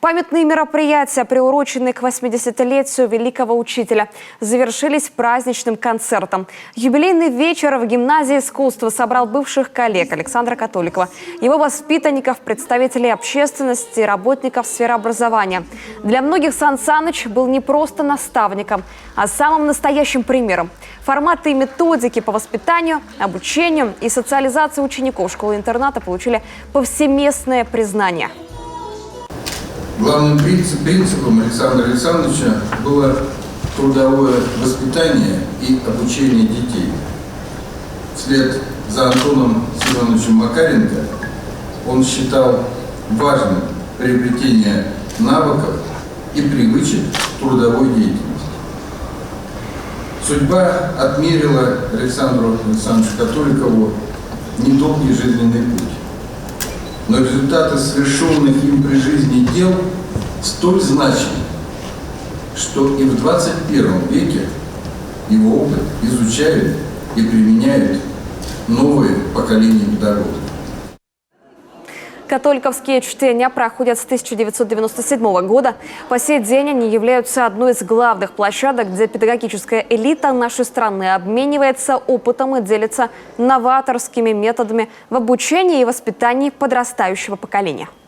Памятные мероприятия, приуроченные к 80-летию великого учителя, завершились праздничным концертом. Юбилейный вечер в гимназии искусства собрал бывших коллег Александра Католикова, его воспитанников, представителей общественности, работников сферы образования. Для многих Сан Саныч был не просто наставником, а самым настоящим примером. Форматы и методики по воспитанию, обучению и социализации учеников школы-интерната получили повсеместное признание. Главным принципом Александра Александровича было трудовое воспитание и обучение детей. Вслед за Антоном Семеновичем Макаренко он считал важным приобретение навыков и привычек трудовой деятельности. Судьба отмерила Александру Александровичу Католикову недолгий жизненный путь. Но результаты совершенных им при жизни дел столь значимы, что и в 21 веке его опыт изучают и применяют новые поколения педагогов. Католиковские чтения проходят с 1997 года. По сей день они являются одной из главных площадок, где педагогическая элита нашей страны обменивается опытом и делится новаторскими методами в обучении и воспитании подрастающего поколения.